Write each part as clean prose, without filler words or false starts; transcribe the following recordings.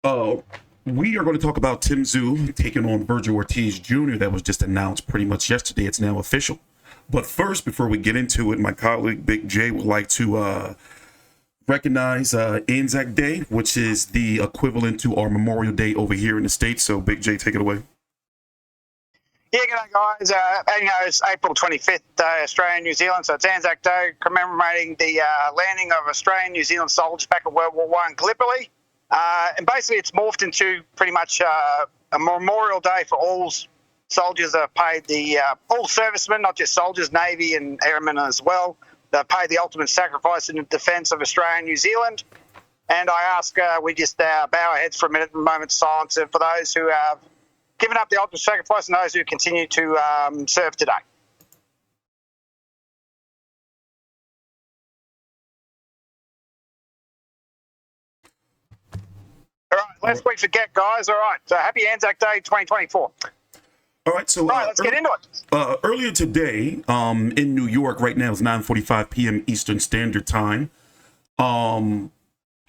Uh, we are going to talk about Tim Tszyu taking on Vergil Ortiz Jr. That was just announced pretty much yesterday. It's now official. But first, before we get into it, my colleague Big J would like to recognize Anzac Day, which is the equivalent to our Memorial Day over here in the States. So, Big J, take it away. Yeah, g'day guys. It's April 25th, Australia, New Zealand, so it's Anzac Day, commemorating the landing of Australian New Zealand soldiers back at World War I in Gallipoli. And basically it's morphed into pretty much a Memorial Day for all soldiers that have paid all servicemen, not just soldiers, Navy and airmen as well, that have paid the ultimate sacrifice in the defence of Australia and New Zealand. And I ask we just bow our heads for a minute, a moment's silence for those who have given up the ultimate sacrifice and those who continue to serve today. All right, lest we forget, guys. All right, so happy Anzac Day 2024. All right, so let's get into it. Earlier today, in New York, right now it's 9:45 p.m. Eastern Standard Time. April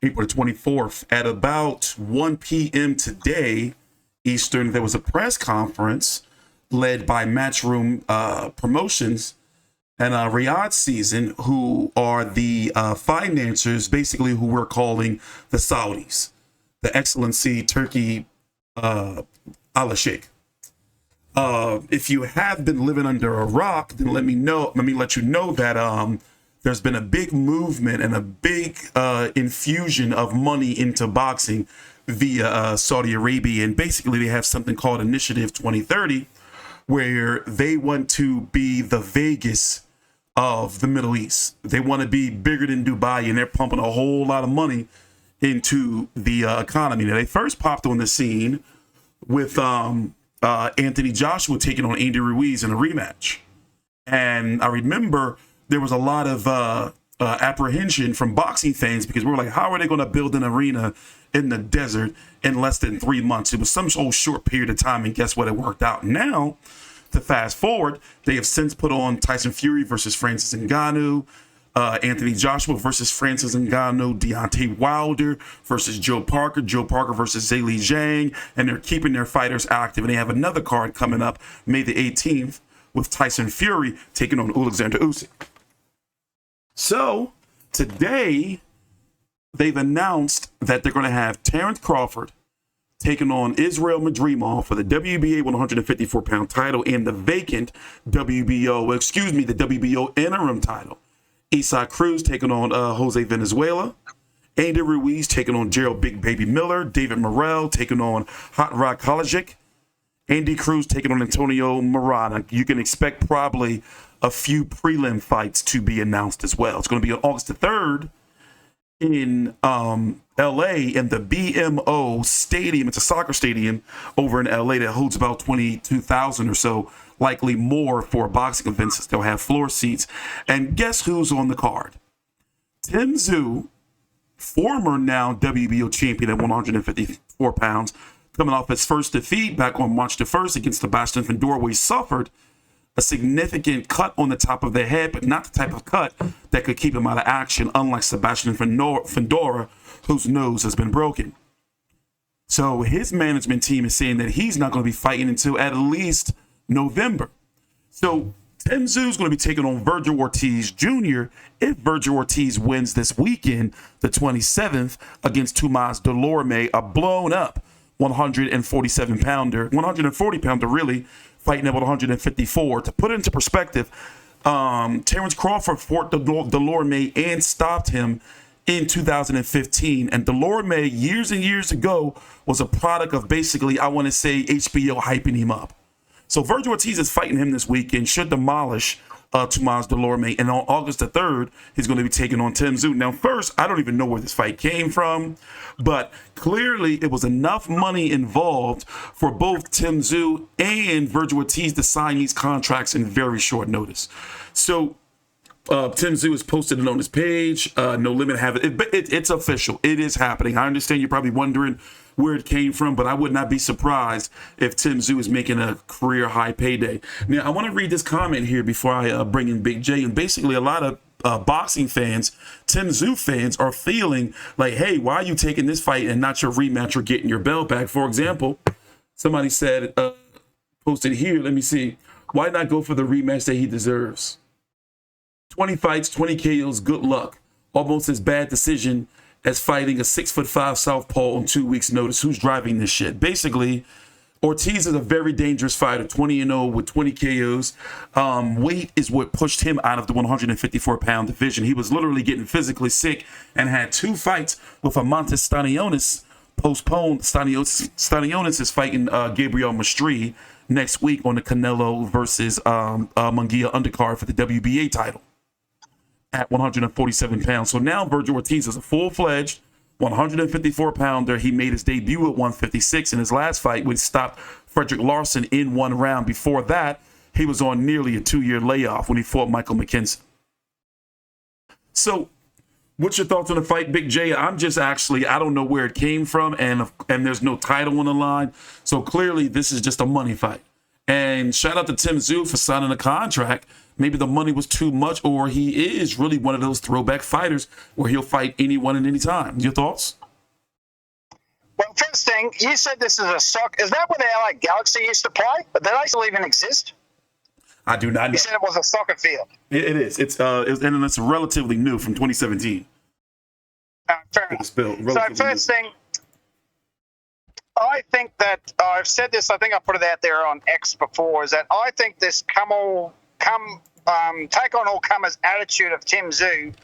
the 24th, at about 1 p.m. today Eastern, there was a press conference led by Matchroom Promotions and Riyadh Season, who are the financiers, basically who we're calling the Saudis, the Excellency Turkey Al Sheikh. If you have been living under a rock, then let me let you know that there's been a big movement and a big infusion of money into boxing via Saudi Arabia. And basically they have something called Initiative 2030, where they want to be the Vegas of the Middle East. They want to be bigger than Dubai, and they're pumping a whole lot of money into the economy. Now, they first popped on the scene with Anthony Joshua taking on Andy Ruiz in a rematch. And I remember there was a lot of apprehension from boxing fans, because we were like, how are they going to build an arena in the desert in less than 3 months? It was some old short period of time, and guess what? It worked out. Now, to fast forward, they have since put on Tyson Fury versus Francis Ngannou, Anthony Joshua versus Francis Ngannou, Deontay Wilder versus Joe Parker versus Zhilei Zhang, and they're keeping their fighters active. And they have another card coming up May the 18th with Tyson Fury taking on Alexander Usyk. So today they've announced that they're going to have Terence Crawford taking on Israil Madrimov for the WBA 154-pound title and the vacant the WBO interim title. Cruz taking on Jose Valenzuela. Andy Ruiz taking on Jarrell Big Baby Miller. David Morrell taking on Hot Rod Kalajdzic. Andy Cruz taking on Antonio Moran. You can expect probably a few prelim fights to be announced as well. It's going to be on August the 3rd in LA in the BMO Stadium. It's a soccer stadium over in LA that holds about 22,000 or so, likely more for boxing events. They'll have floor seats. And guess who's on the card? Tim Tszyu, former now WBO champion at 154 pounds, coming off his first defeat back on March the 1st against Sebastian Fundora, where he suffered a significant cut on the top of the head, but not the type of cut that could keep him out of action, unlike Sebastian Fundora, whose nose has been broken. So his management team is saying that he's not going to be fighting until at least November. So Tim Tszyu is going to be taking on Vergil Ortiz Jr. if Vergil Ortiz wins this weekend, the 27th, against Tomas Dulorme, a blown up 140-pounder really, fighting at 154. To put it into perspective, Terence Crawford fought Dulorme and stopped him in 2015. And Dulorme, years and years ago, was a product of basically, I want to say, HBO hyping him up. So Vergil Ortiz is fighting him this weekend, should demolish Tomas Dulorme. And on August the 3rd, he's going to be taking on Tim Tszyu. Now, first, I don't even know where this fight came from, but clearly it was enough money involved for both Tim Tszyu and Vergil Ortiz to sign these contracts in very short notice. So Tim Tszyu has posted it on his page. No Limit have it. It's official. It is happening. I understand you're probably wondering where it came from, but I would not be surprised if Tim Tszyu is making a career high payday. Now, I want to read this comment here before I bring in Big J. And basically, a lot of boxing fans, Tim Tszyu fans are feeling like, hey, why are you taking this fight and not your rematch or getting your belt back? For example, somebody said, posted here, let me see, why not go for the rematch that he deserves? 20 fights, 20 KOs, good luck. Almost as bad decision as fighting a 6'5" southpaw on 2 weeks' notice. Who's driving this shit? Basically, Ortiz is a very dangerous fighter, 20-0 with 20 KOs. Weight is what pushed him out of the 154-pound division. He was literally getting physically sick and had 2 fights with Amantis Stanionis postponed. Stanionis is fighting Gabriel Mastri next week on the Canelo versus Munguia undercard for the WBA title at 147 pounds. So now Vergil Ortiz is a full-fledged 154-pounder. He made his debut at 156 in his last fight when he stopped Frederick Larson in 1 round. Before that, he was on nearly a 2-year layoff when he fought Michael McKinson. So what's your thoughts on the fight, Big J? I'm just actually, I don't know where it came from, and there's no title on the line. So clearly this is just a money fight. And shout out to Tim Tszyu for signing a contract. Maybe the money was too much, or he is really one of those throwback fighters where he'll fight anyone at any time. Your thoughts? Well, first thing, you said this is a soccer. Is that where the LA Galaxy used to play? But do they still even exist? I do not know. You said it was a soccer field. It is. And it's relatively new from 2017. Fair enough. So first thing, I think that I've said this. I think I put it out there on X before. Is that I think this take on all comers attitude of Tim Tszyu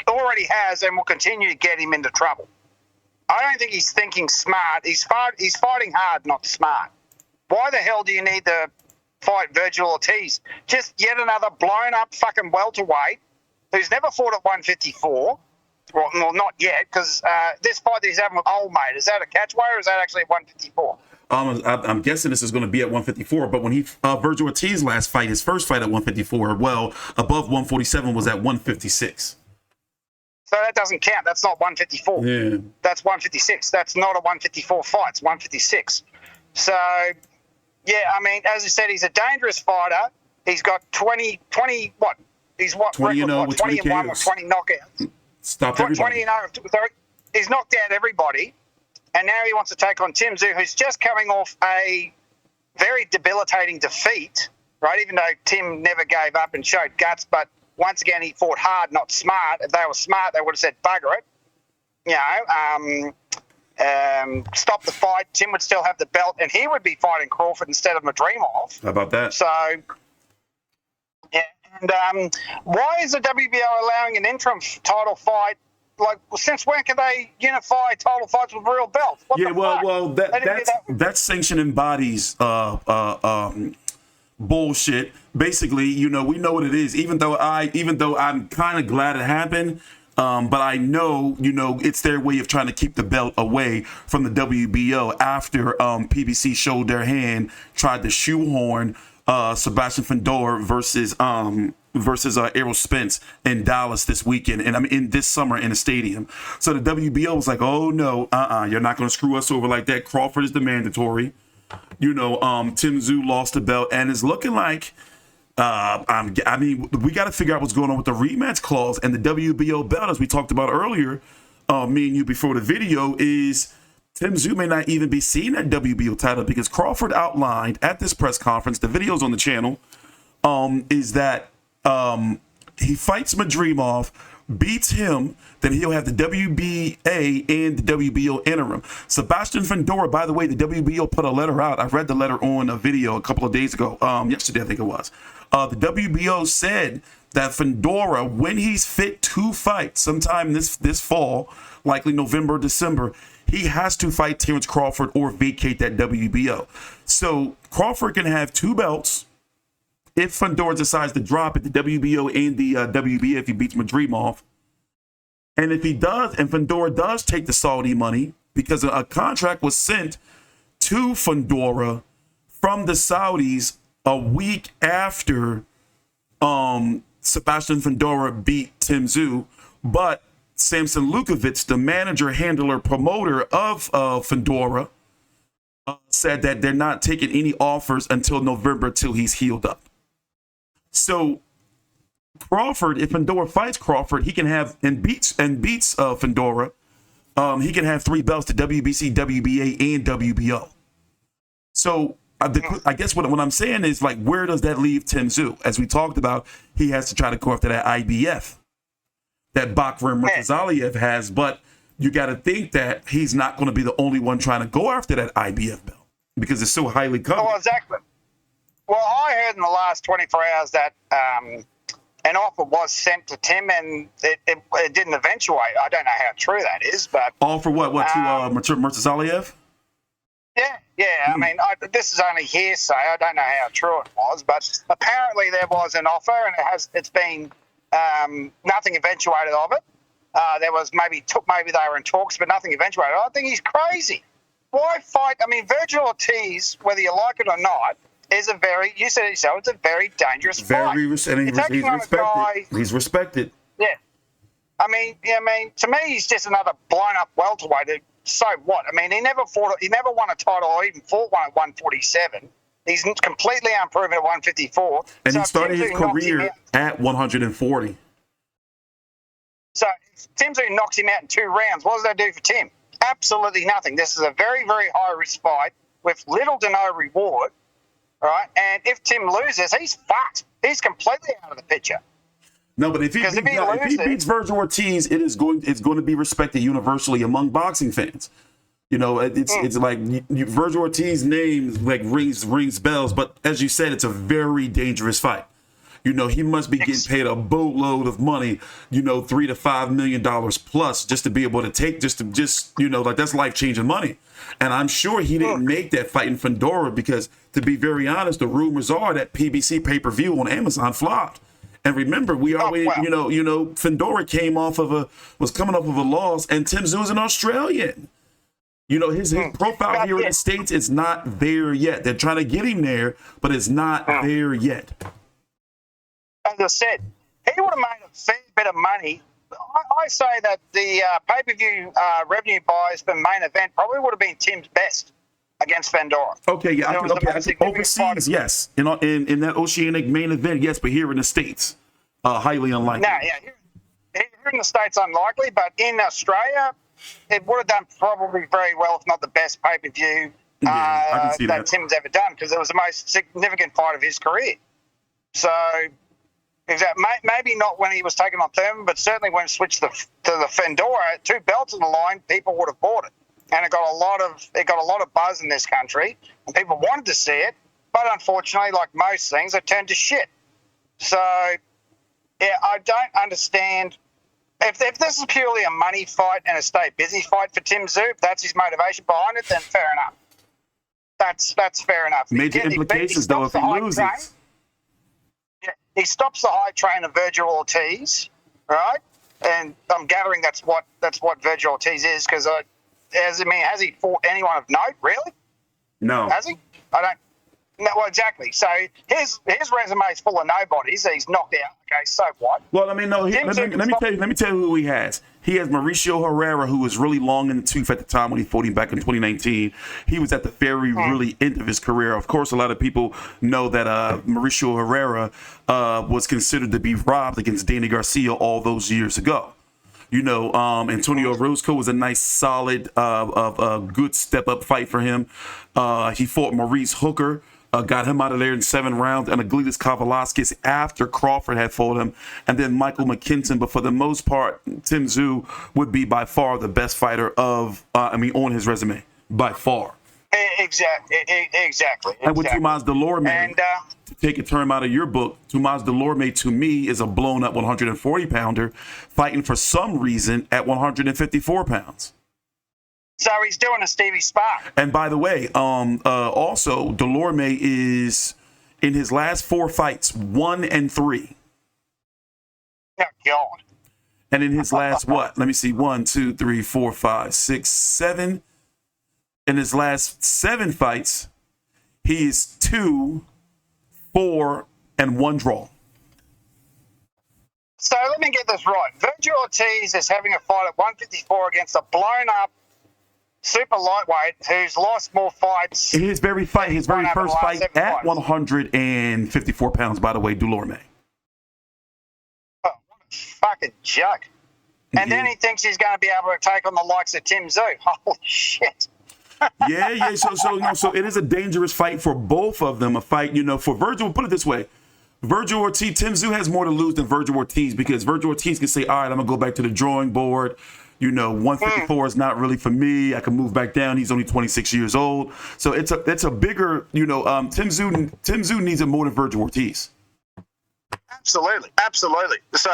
already has and will continue to get him into trouble. I don't think he's thinking smart. He's fighting hard, not smart. Why the hell do you need to fight Vergil Ortiz? Just yet another blown up fucking welterweight who's never fought at 154. Well, not yet, because this fight that he's having with old mate, is that a catchweight or is that actually at 154? I'm guessing this is going to be at 154, but when Vergil Ortiz last fight, his first fight at 154, well, above 147 was at 156. So that doesn't count. That's not 154. Yeah. That's 156. That's not a 154 fight. It's 156. So, yeah, I mean, as I said, he's a dangerous fighter. He's got 20 what? He's what? 20 and 0 with 20 and 1 with 20 knockouts. Stopped everybody. 20 and 0. He's knocked out everybody. And now he wants to take on Tim Tszyu, who's just coming off a very debilitating defeat, right? Even though Tim never gave up and showed guts, but once again, he fought hard, not smart. If they were smart, they would have said, bugger it. You know, stop the fight. Tim would still have the belt, and he would be fighting Crawford instead of Madrimov. How about that? So, yeah. And why is the WBO allowing an interim title fight? Like, since when can they unify title fights with real belts? Well, that sanctioning bodies bullshit. Basically, we know what it is. Even though I'm kind of glad it happened, but I know, it's their way of trying to keep the belt away from the WBO after PBC showed their hand, tried to shoehorn Sebastian Fundora versus Errol Spence in Dallas this weekend, and in this summer in a stadium. So the WBO was like, oh no, you're not going to screw us over like that. Crawford is the mandatory. Tim Tszyu lost the belt, and it's looking like we got to figure out what's going on with the rematch clause and the WBO belt, as we talked about earlier, me and you before the video, is Tim Tszyu may not even be seeing that WBO title because Crawford outlined at this press conference, the video's on the channel, is that he fights Madrimov, beats him, then he'll have the WBA and the WBO interim. Sebastian Fundora, by the way, the WBO put a letter out. I read the letter on a video a couple of days ago, yesterday I think it was. The WBO said that Fundora, when he's fit to fight sometime this fall, likely November, December, he has to fight Terence Crawford or vacate that WBO. So Crawford can have 2 belts if Fundora decides to drop it, the WBO and the WBA, if he beats Madrimov. And if he does, and Fundora does take the Saudi money, because a contract was sent to Fundora from the Saudis a week after Sebastian Fundora beat Tim Tszyu, but Samson Lukovic, the manager, handler, promoter of Fundora, said that they're not taking any offers until November till he's healed up. So Crawford, if Fundora fights Crawford, he can have and beats Fundora. He can have 3 belts to WBC, WBA, and WBO. So I guess what I'm saying is, like, where does that leave Tim Tszyu? As we talked about, he has to try to go after that IBF that Bakr and Murtazaliev has, but you got to think that he's not going to be the only one trying to go after that IBF belt because it's so highly covered. Well, exactly. Well, I heard in the last 24 hours that an offer was sent to Tim, and it didn't eventuate. I don't know how true that is, but offer what to Murtazaliev? Yeah. I mean, this is only hearsay. I don't know how true it was, but apparently there was an offer, and it's been nothing eventuated of it. There was maybe they were in talks, but nothing eventuated. I think he's crazy. Why fight? I mean, Vergil Ortiz, whether you like it or not, is you said it yourself, it's a very dangerous fight. He's respected. Yeah. I mean, to me, he's just another blown-up welterweight. So what? I mean, he never won a title or even fought one at 147. He's completely unproven at 154. And he started his career at 140. So if Tim Tszyu knocks him out in 2 rounds, what does that do for Tim? Absolutely nothing. This is a very, very high-risk fight with little to no reward, right? And if Tim loses, he's fucked. He's completely out of the picture. No, but if he beats Vergil Ortiz, it's going to be respected universally among boxing fans. You know, it's like Vergil Ortiz's name like rings bells, but as you said, it's a very dangerous fight. You know, he must be getting paid a boatload of money, you know, $3 to $5 million plus just to be able to take, like that's life-changing money. And I'm sure he didn't make that fight in Fundora because, to be very honest, the rumors are that PBC pay-per-view on Amazon flopped. And remember, we always, Fundora was coming off of a loss, and Tim Tszyu is an Australian. You know, his profile here in the States is not there yet. They're trying to get him there, but it's not there yet. As I said, he would have made a fair bit of money. I say that the pay-per-view revenue buys for main event probably would have been Tim's best against Fundora. Okay, yeah. Overseas, yes. In that Oceanic main event, yes, but here in the States, highly unlikely. No, yeah. Here in the States, unlikely, but in Australia, it would have done probably very well, if not the best pay-per-view I can see that Tim's ever done, because it was the most significant fight of his career. So, maybe not when he was taken on Thurman, but certainly when it switched to the Fundora, 2 belts on the line, people would have bought it. And it got a lot of buzz in this country, and people wanted to see it, but unfortunately, like most things, it turned to shit. So, yeah, I don't understand. If this is purely a money fight and a stay busy fight for Tim Tszyu, if that's his motivation behind it, then fair enough. That's fair enough. Major implications, though, if he loses. Yeah, he stops the high train of Vergil Ortiz, right? And I'm gathering that's what Vergil Ortiz is, because has he fought anyone of note, really? No. Has he? I don't. No, well, exactly. So his resume is full of nobodies. He's knocked out. Okay, so what? Well, I mean, no. Let me tell you who he has. He has Mauricio Herrera, who was really long in the tooth at the time when he fought him back in 2019. He was at the very, really end of his career. Of course, a lot of people know that Mauricio Herrera was considered to be robbed against Danny Garcia all those years ago. You know, Antonio Roscoe was a nice, solid, good step-up fight for him. He fought Maurice Hooker, got him out of there in 7 rounds, and Aglidas Kavalaskis after Crawford had fought him, and then Michael McKinson. But for the most part, Tim Tszyu would be by far the best fighter on his resume, by far. Exactly. And with Tomas Dulorme, and to take a term out of your book, Tomas Dulorme to me is a blown up 140-pounder fighting for some reason at 154 pounds. So he's doing a Stevie Spark. And by the way, also Dulorme is in his last 4 fights 1-3. Oh God. And in his last Let me see, 1, 2, 3, 4, 5, 6, 7. In his last 7 fights, he is 2, 4, and 1 draw. So let me get this right. Vergil Ortiz is having a fight at 154 against a blown-up super lightweight who's lost more fights. In his very first fight at 154 pounds, by the way, Dulorme. fucking joke. And then he thinks he's going to be able to take on the likes of Tim Tszyu. Holy shit. Yeah. So it is a dangerous fight for both of them. A fight, for Virgil. Put it this way: Vergil Ortiz, Tim Tszyu has more to lose than Vergil Ortiz, because Vergil Ortiz can say, "All right, I'm gonna go back to the drawing board. 154 is not really for me. I can move back down. He's only 26 years old, so it's a bigger, Tim Tszyu needs it more than Vergil Ortiz." Absolutely. So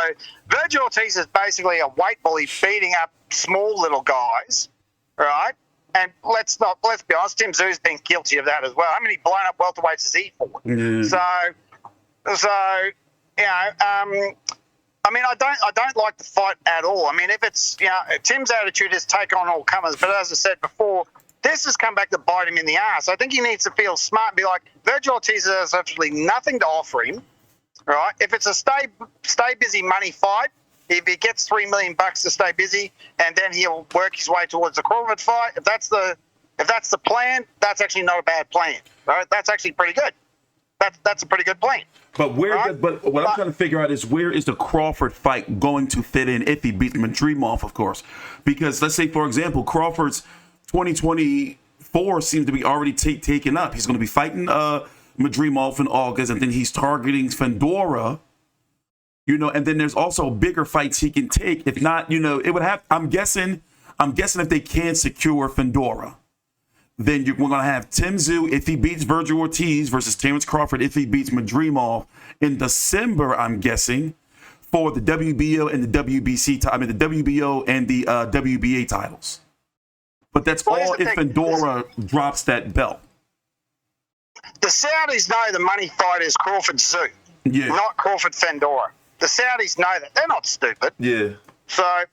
Vergil Ortiz is basically a weight bully beating up small little guys, right? And let's be honest, Tim Tszyu's been guilty of that as well. How many blown up welterweights has he fought? So I don't like the fight at all. I mean, if it's Tim's attitude is take on all comers, but as I said before, this has come back to bite him in the ass. I think he needs to feel smart and be like, Vergil Ortiz has absolutely nothing to offer him. Right? If it's a stay busy money fight, if he gets $3 million to stay busy, and then he'll work his way towards the Crawford fight. If that's the plan, that's actually not a bad plan. Right? That's actually pretty good. That's a pretty good plan. But what I'm trying to figure out is, where is the Crawford fight going to fit in if he beats Madrimov, of course? Because let's say, for example, Crawford's 2024 seems to be already taken up. He's going to be fighting Madrimov in August, and then he's targeting Fundora, and then there's also bigger fights he can take. If not, it would have. I'm guessing if they can secure Fundora, then we're going to have Tim Tszyu if he beats Vergil Ortiz versus Terence Crawford if he beats Madrimov in December. I'm guessing for the WBO and the WBC. The WBO and the WBA titles. But that's all if Fundora drops that belt. The Saudis know the money fight is Crawford Tszyu, not Crawford Fundora. The Saudis know that. They're not stupid. Yeah. So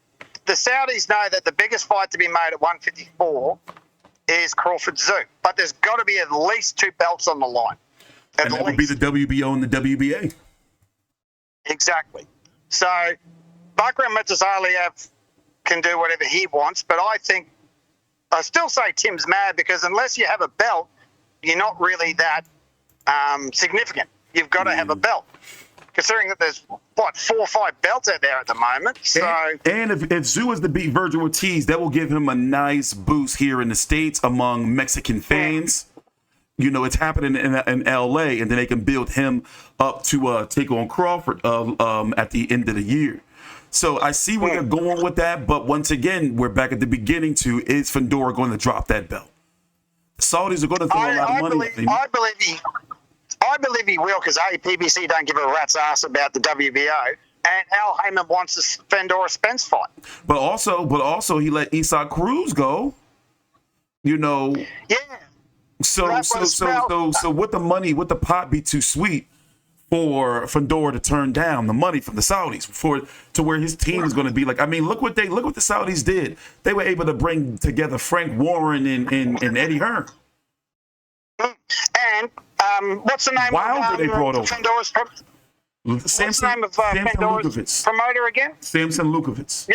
the Saudis know that the biggest fight to be made at 154 is Crawford Tszyu. But there's got to be at least two belts on the line. And that would be the WBO and the WBA. Exactly. So Bakram Murtazaliev can do whatever he wants, but I still say Tim's mad, because unless you have a belt, you're not really that significant. You've got to have a belt, considering that there's 4 or 5 belts out there at the moment. So, and if Tszyu is to beat Vergil Ortiz, that will give him a nice boost here in the States among Mexican fans. It's happening in LA, and then they can build him up to take on Crawford at the end of the year. So I see where they're going with that, but once again, we're back at the beginning is Fundora going to drop that belt? The Saudis are going to throw a lot of money at him. I believe he will, because PBC don't give a rat's ass about the WBO, and Al Heyman wants the Fundora Spence fight. But also he let Isaac Cruz go. Yeah. So would the pot be too sweet for Fundora to turn down the money from the Saudis to where his team is going to be like? I mean, look what the Saudis did. They were able to bring together Frank Warren and Eddie Hearn. And what's the name of they brought over Fundora's promoter again? Samson Lukovitz.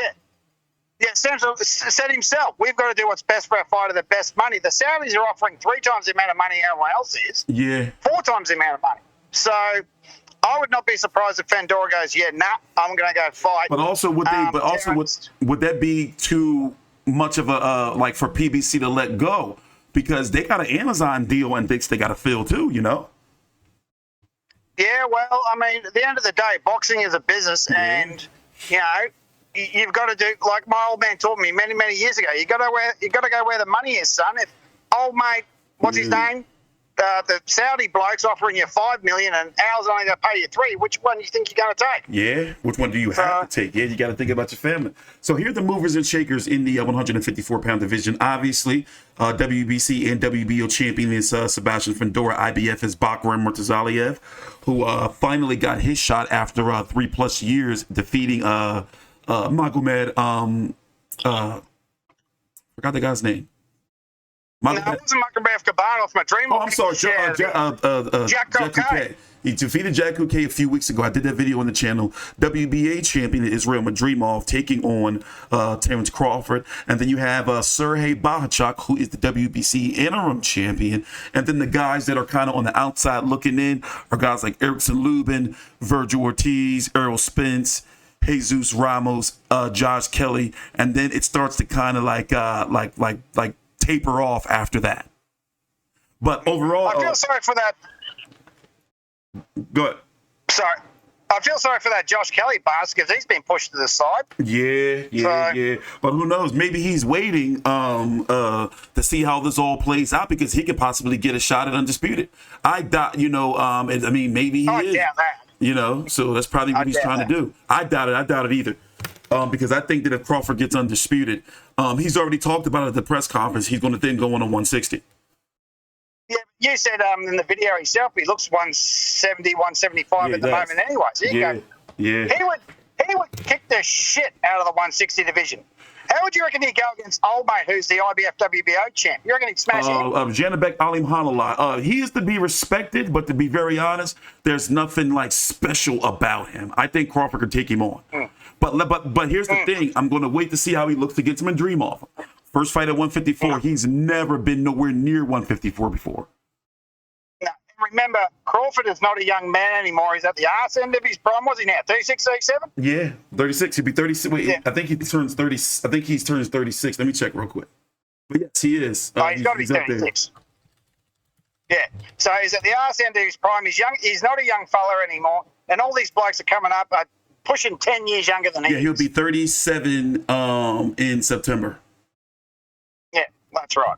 Yeah, Samson said himself, we've got to do what's best for our fighter, the best money. The Saudis are offering 3 times the amount of money everyone else is. Yeah. 4 times the amount of money. So I would not be surprised if Fundora goes, I'm going to go fight. But also, would that be too much of a for PBC to let go? Because they got an Amazon deal and they got to fill too, Yeah, well, I mean, at the end of the day, boxing is a business, and you've got to do like my old man taught me many, many years ago. You got to go where the money is, son. If old mate, what's his name? The Saudi bloke's offering you $5 million and Al's only going to pay you $3 million. Which one do you think you're going to take? Yeah, which one do you have to take? Yeah, you got to think about your family. So here are the movers and shakers in the 154-pound division. Obviously, WBC and WBO champion is Sebastian Fundora. IBF is Bakram Murtazaliev, who finally got his shot after 3+ years defeating Magomed. Forgot the guy's name. No, it wasn't Magomed Kabanov, Madrimov. Oh, I'm sorry. Jack Kouquet. He defeated Jack Kouquet a few weeks ago. I did that video on the channel. WBA champion Israil Madrimov taking on Terence Crawford. And then you have Sergey Bahachuk, who is the WBC interim champion. And then the guys that are kind of on the outside looking in are guys like Erickson Lubin, Vergil Ortiz, Errol Spence, Jesus Ramos, Josh Kelly, and then it starts to kind of like taper off after that. But overall, I feel sorry for that. Go ahead. Sorry. I feel sorry for that Josh Kelly bastard because he's been pushed to the side. Yeah. But who knows? Maybe he's waiting to see how this all plays out because he could possibly get a shot at Undisputed. I doubt, I mean, maybe he is. Doubt that. So that's probably what he's trying to do. I doubt it either. Because I think that if Crawford gets Undisputed, he's already talked about it at the press conference. He's going to then go on a 160. Yeah, you said in the video himself he looks 170, 175 at the moment anyways. Yeah. He would kick the shit out of the 160 division. How would you reckon he'd go against old mate who's the IBF WBO champ? You reckon he'd smash him? Janabek Alimhanallah. He is to be respected, but to be very honest, there's nothing like special about him. I think Crawford could take him on. But here's the thing. I'm going to wait to see how he looks against Madrimov. First fight at 154, he's never been nowhere near 154 before. Now, remember, Crawford is not a young man anymore. He's at the arse end of his prime. Was he now? 36, 37? Yeah, 36. He'll be 36. Wait, yeah. I think he turns 30. I think he turns 36. Let me check real quick. But yes, he is. He's got to be 36. Yeah. So he's at the arse end of his prime. He's young. He's not a young fella anymore. And all these blokes are coming up are pushing 10 years younger than he is. Yeah, he'll be 37 in September. Yeah, that's right.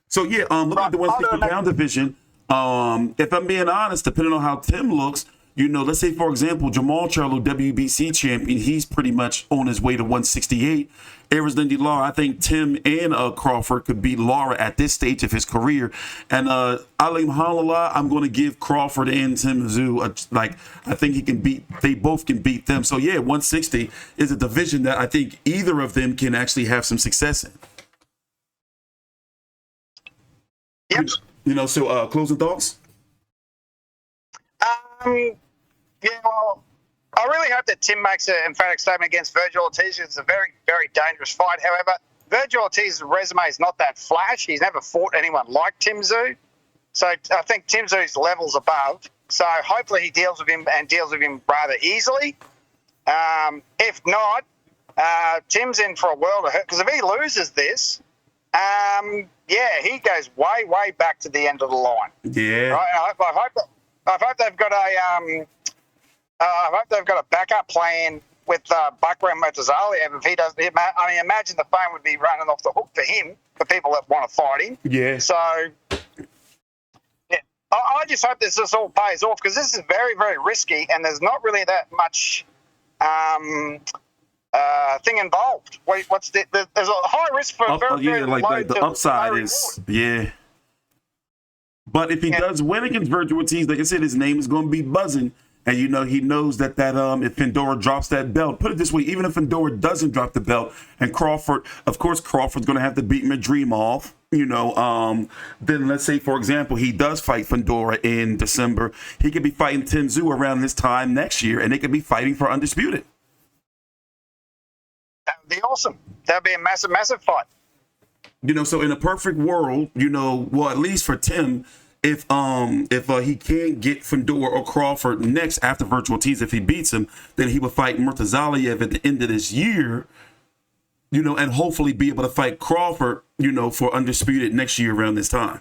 So yeah, look at the 160 pound division. If I'm being honest, depending on how Tim looks, let's say for example, Jamal Charlo, WBC champion, he's pretty much on his way to 168. Lindy Lara, I think Tim and Crawford could beat Lara at this stage of his career. And Alimhanallah, I'm going to give Crawford and Tim Tszyu I think they both can beat them. So yeah, 160 is a division that I think either of them can actually have some success in. Yep. So closing thoughts? Yeah, well, I really hope that Tim makes an emphatic statement against Vergil Ortiz. It's a very, very dangerous fight. However, Vergil Ortiz's resume is not that flash. He's never fought anyone like Tim Tszyu. So I think Tim Tszyu's level's above. So hopefully he deals with him rather easily. If not, Tim's in for a world of hurt. Because if he loses this, he goes way, way back to the end of the line. Yeah. Right? I hope they've got a backup plan with Bakram Murtazaliev. If he does, imagine the phone would be running off the hook for him, for people that want to fight him. Yeah. So, yeah, I just hope this all pays off because this is very, very risky and there's not really that much thing involved. There's a high risk for very low the upside is yeah. But if he does win against Vergil Ortiz, like I said, his name is going to be buzzing. And, he knows that if Fundora drops that belt, put it this way, even if Fundora doesn't drop the belt and Crawford's going to have to beat Madrimov, then let's say, for example, he does fight Fundora in December. He could be fighting Tim Tszyu around this time next year, and they could be fighting for Undisputed. That would be awesome. That would be a massive, massive fight. So in a perfect world, at least for Tim, if he can't get Fundora or Crawford next after Vergil Ortiz, if he beats him, then he would fight Murtazaliev at the end of this year, and hopefully be able to fight Crawford, for Undisputed next year around this time.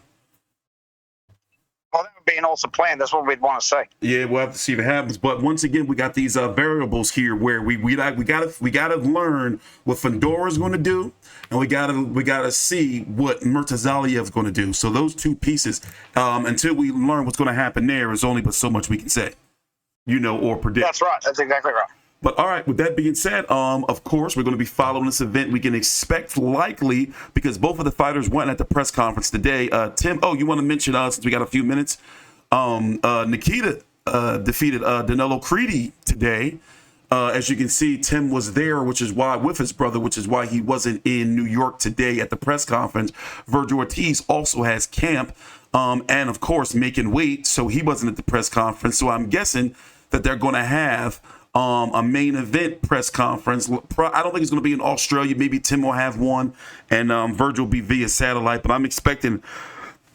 Well, that would be an awesome plan. That's what we'd want to see. Yeah, we'll have to see if it happens. But once again, we got these variables here where we gotta learn what Fundora's going to do, and we gotta see what Murtazaliev is going to do. So those two pieces, until we learn what's going to happen there, is only but so much we can say, or predict. That's right. That's exactly right. But all right, with that being said, of course, we're going to be following this event. We can expect likely, because both of the fighters went at the press conference today. Tim, you want to mention, since we got a few minutes, Nikita defeated Danilo Creedy today. As you can see, Tim was there, with his brother, which is why he wasn't in New York today at the press conference. Vergil Ortiz also has camp, and of course, making weight, so he wasn't at the press conference. So I'm guessing that they're going to have a main event press conference. I don't think it's going to be in Australia. Maybe Tim will have one, and Virgil will be via satellite. But I'm expecting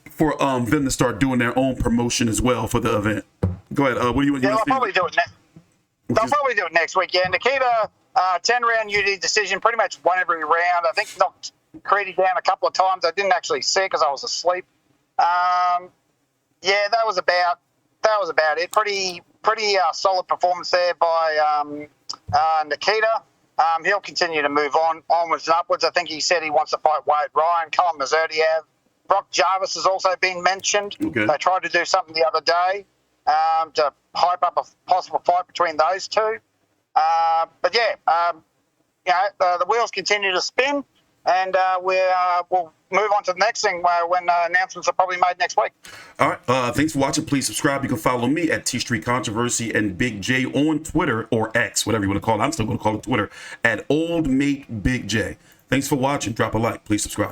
for them to start doing their own promotion as well for the event. Go ahead. What do you want? Yeah, they'll probably do it next. They'll probably do it next week. Yeah, Nikita, 10-round UD decision, pretty much won every round. I think knocked Creedy down a couple of times. I didn't actually see it because I was asleep. Yeah, that was about it. Pretty solid performance there by Nikita. He'll continue to move onwards and upwards. I think he said he wants to fight Wade Ryan, Colin Murtazaliev. Brock Jarvis has also been mentioned. Okay. They tried to do something the other day to hype up a possible fight between those two. But yeah, the wheels continue to spin, and we'll move on to the next thing when announcements are probably made next week. All right. Thanks for watching. Please subscribe. You can follow me at TstreeT Controversy and Big J on Twitter, or X, whatever you want to call it. I'm still going to call it Twitter, at Old Mate Big J. Thanks for watching. Drop a like. Please subscribe.